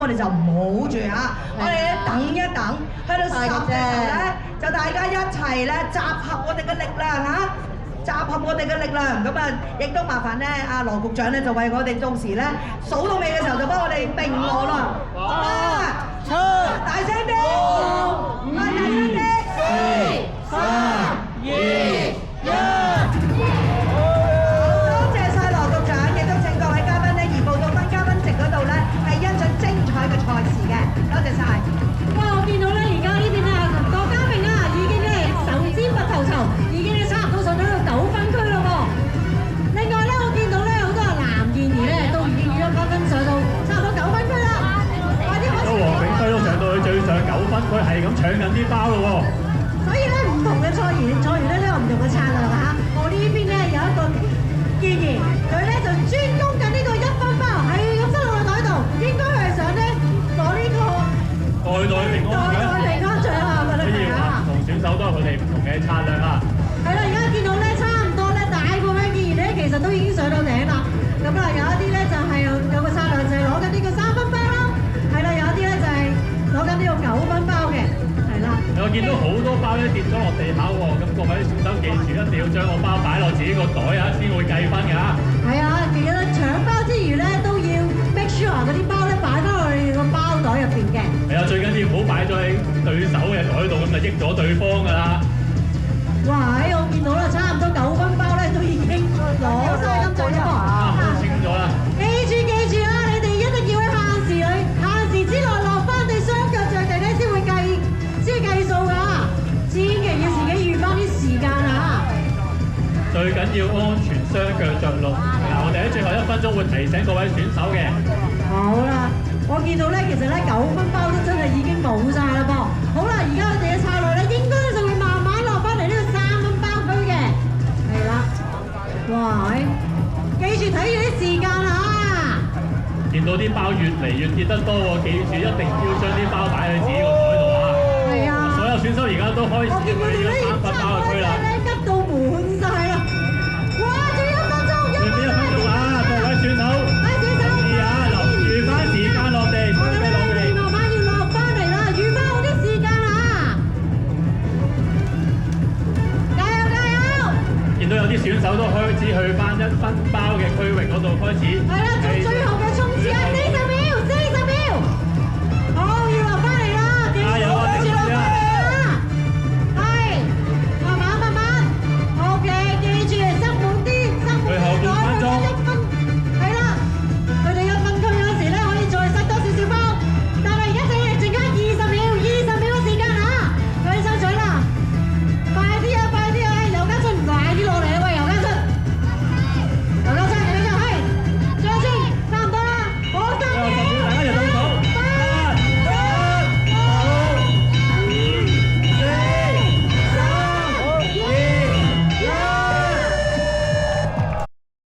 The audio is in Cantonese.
我哋就唔好住啊！我哋咧等一等，去到10嘅時候咧，就大家一齊咧集合我哋嘅力量嚇，集合我哋嘅力量。咁啊，亦都麻煩咧，阿羅局長咧就為我哋到時咧數到尾嘅時候就幫我哋定鑼啦。8、7，大聲啲，大聲啲，4、3、2、1。多謝晒羅局長，亦都請各位嘉賓咧移步到分嘉賓席嗰度咧，係欣賞精彩嘅賽事嘅。多謝晒。哇！我見到咧，而家呢邊咧，郭家明啊，已經咧手尖拔頭籌，已經咧差唔多上咗到9分區咯喎。另外咧，我見到咧好多藍燕兒咧都已經預咗分上到差唔多9分區啦。快啲開始！黃炳輝都上到去最上9分區，係咁搶緊啲包咯喎。所以咧，唔同嘅賽員咧都有唔同嘅策略嚇。我呢邊咧有一個建議，佢咧就專攻緊呢個1分包，係咁塞落個袋度，應該係想咧攞呢個代代平安獎，平安獎啊！我覺得係啊。唔同選手都有佢哋唔同嘅策略啊。係啦，而家見到咧差唔多咧大部分建議咧其實都已經上到頂啦。咁啊有一啲咧就係有個策略就係攞緊呢個3分包啦。係啦，有一啲咧就係攞緊呢個9分包嘅。係啦。我見到好多包咧跌咗落地下喎，咁各位選手記住一定要將個包擺落自己個袋啊，先會計分㗎。係啊，記得搶包之餘咧都要 make sure 嗰啲包咧擺翻去個包袋入邊嘅。係啊，最緊要唔好擺咗喺對手嘅袋度，咁就益咗對方㗎啦。哇！我見到啦，差唔多9分包咧都已經攞晒金獎啦噃。清咗啦。記住啦，你哋一定要喺限時之內落翻地雙腳着地咧，先會計數㗎。千祈要自己預翻啲時間啊！最緊要安全雙腳着陸。嗱，我哋喺最後1分鐘會提醒各位選手嘅。好啦，我見到咧，其實咧9分包都真係已經冇晒啦噃。好啦，而家我哋嘅策略咧，應該就會慢慢落翻嚟呢個3分包區嘅。係啦，哇！記住睇住啲時間啊！見到啲包越嚟越跌得多喎，記住一定要將啲包擺喺自己個袋度啊！係啊！所有選手而家都開始去呢個3分包嘅區啦。